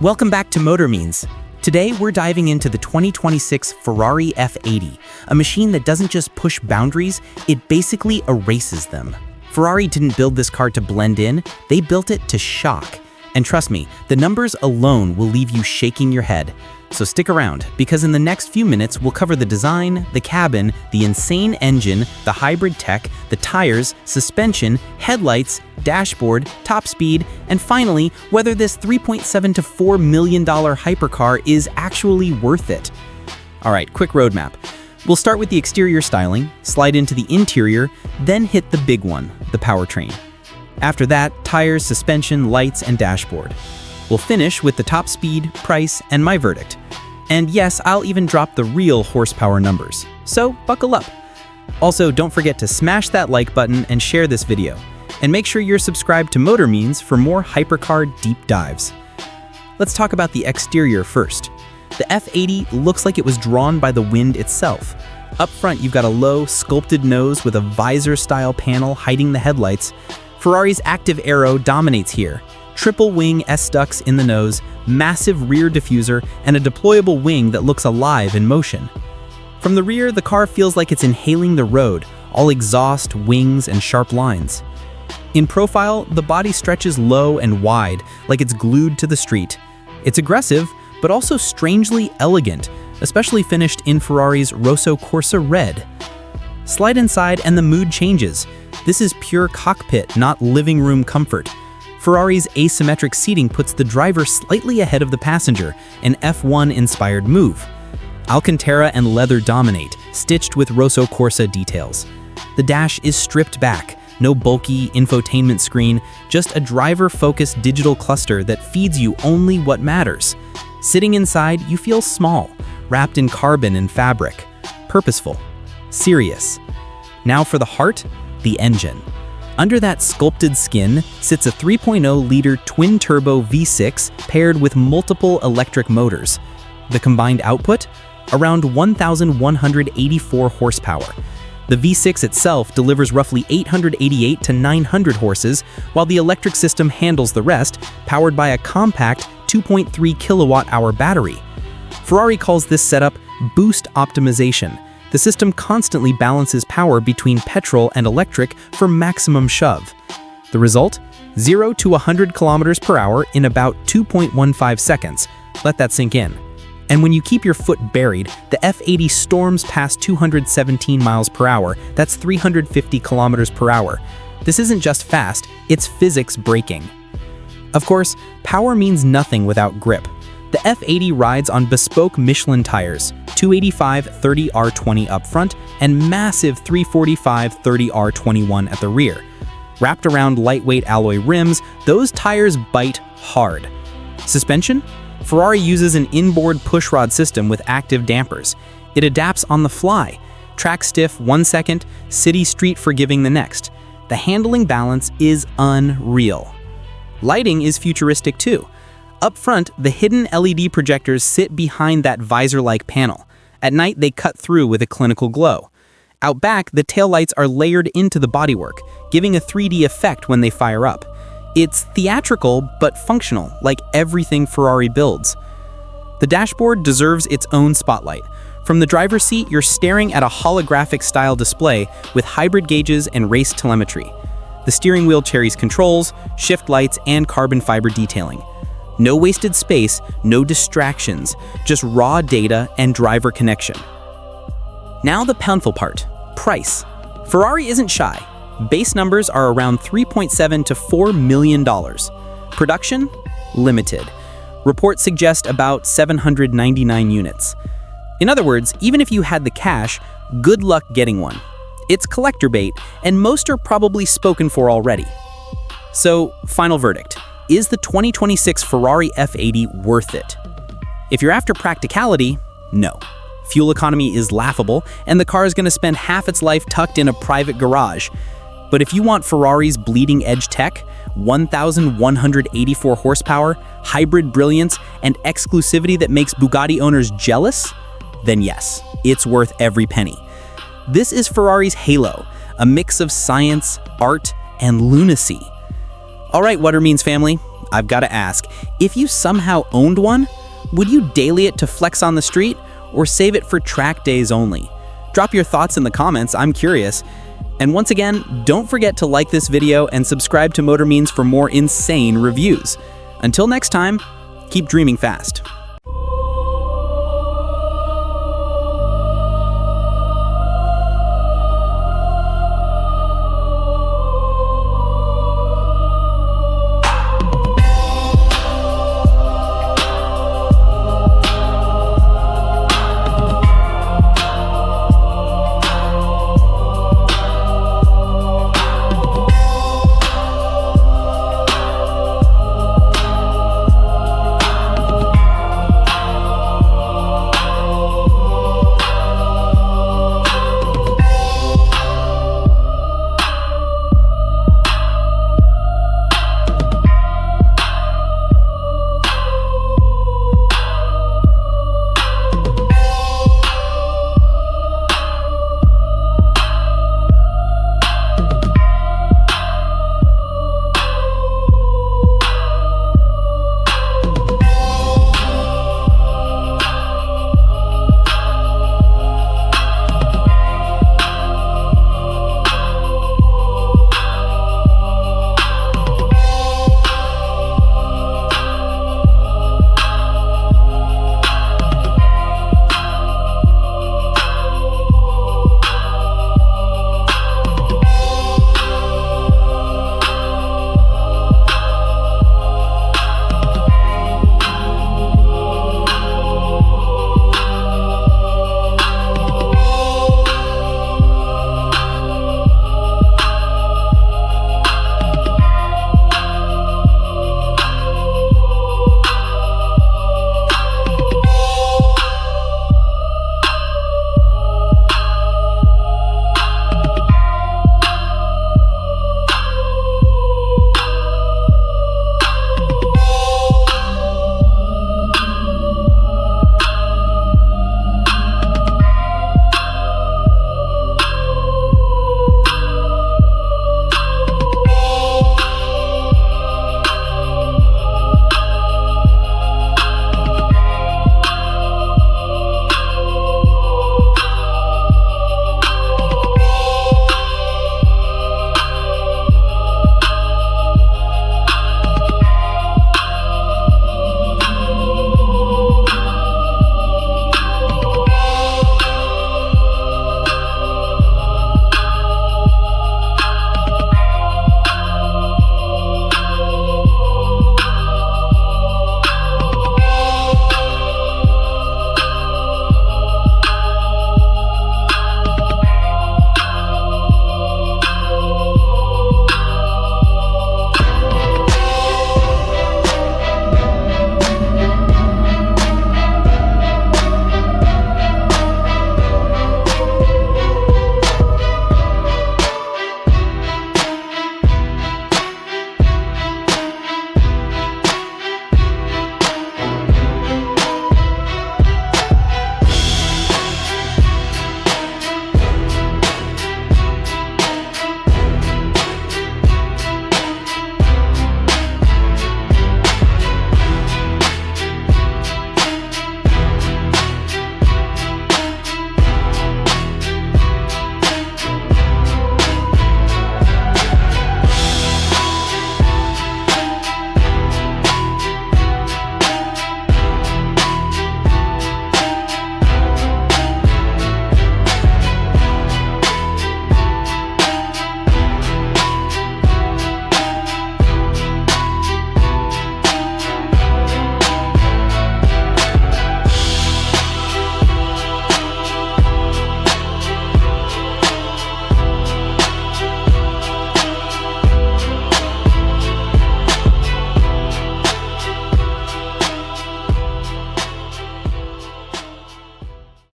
Welcome back to Motor Means. Today we're diving into the 2026 Ferrari F80, a machine that doesn't just push boundaries, it basically erases them. Ferrari didn't build this car to blend in, they built it to shock. And trust me, the numbers alone will leave you shaking your head. So stick around, because in the next few minutes we'll cover the design, the cabin, the insane engine, the hybrid tech, the tires, suspension, headlights, dashboard, top speed, and finally, whether this $3.7 to $4 million hypercar is actually worth it. Alright, quick roadmap. We'll start with the exterior styling, slide into the interior, then hit the big one, the powertrain. After that, tires, suspension, lights, and dashboard. We'll finish with the top speed, price, and my verdict. And yes, I'll even drop the real horsepower numbers. So buckle up. Also, don't forget to smash that like button and share this video. And make sure you're subscribed to Motor Means for more hypercar deep dives. Let's talk about the exterior first. The F80 looks like it was drawn by the wind itself. Up front, you've got a low, sculpted nose with a visor-style panel hiding the headlights. Ferrari's active aero dominates here. Triple wing S-ducts in the nose, massive rear diffuser, and a deployable wing that looks alive in motion. From the rear, the car feels like it's inhaling the road, all exhaust, wings, and sharp lines. In profile, the body stretches low and wide, like it's glued to the street. It's aggressive, but also strangely elegant, especially finished in Ferrari's Rosso Corsa red. Slide inside and the mood changes. This is pure cockpit, not living room comfort. Ferrari's asymmetric seating puts the driver slightly ahead of the passenger, an F1-inspired move. Alcantara and leather dominate, stitched with Rosso Corsa details. The dash is stripped back, no bulky infotainment screen, just a driver-focused digital cluster that feeds you only what matters. Sitting inside, you feel small, wrapped in carbon and fabric. Purposeful. Serious. Now for the heart, the engine. Under that sculpted skin sits a 3.0-liter twin-turbo V6 paired with multiple electric motors. The combined output? Around 1,184 horsepower. The V6 itself delivers roughly 888 to 900 horses, while the electric system handles the rest, powered by a compact 2.3 kilowatt-hour battery. Ferrari calls this setup boost optimization. The system constantly balances power between petrol and electric for maximum shove. The result? 0 to 100 kilometers per hour in about 2.15 seconds. Let that sink in. And when you keep your foot buried, the F80 storms past 217 miles per hour. That's 350 kilometers per hour. This isn't just fast, it's physics breaking. Of course, power means nothing without grip. The F80 rides on bespoke Michelin tires, 285/30R20 up front and massive 345/30R21 at the rear. Wrapped around lightweight alloy rims, those tires bite hard. Suspension? Ferrari uses an inboard pushrod system with active dampers. It adapts on the fly. Track stiff 1 second, city street forgiving the next. The handling balance is unreal. Lighting is futuristic too. Up front, the hidden LED projectors sit behind that visor-like panel. At night, they cut through with a clinical glow. Out back, the taillights are layered into the bodywork, giving a 3D effect when they fire up. It's theatrical, but functional, like everything Ferrari builds. The dashboard deserves its own spotlight. From the driver's seat, you're staring at a holographic-style display with hybrid gauges and race telemetry. The steering wheel carries controls, shift lights, and carbon fiber detailing. No wasted space, no distractions, just raw data and driver connection. Now the painful part, price. Ferrari isn't shy. Base numbers are around $3.7 to $4 million. Production? Limited. Reports suggest about 799 units. In other words, even if you had the cash, good luck getting one. It's collector bait, and most are probably spoken for already. So, final verdict. Is the 2026 Ferrari F80 worth it? If you're after practicality, no. Fuel economy is laughable, and the car is going to spend half its life tucked in a private garage. But if you want Ferrari's bleeding-edge tech, 1,184 horsepower, hybrid brilliance, and exclusivity that makes Bugatti owners jealous, then yes, it's worth every penny. This is Ferrari's halo, a mix of science, art, and lunacy. All right, What It Means family, I've got to ask, if you somehow owned one, would you daily it to flex on the street or save it for track days only? Drop your thoughts in the comments, I'm curious. And once again, don't forget to like this video and subscribe to Motor Means for more insane reviews. Until next time, keep dreaming fast.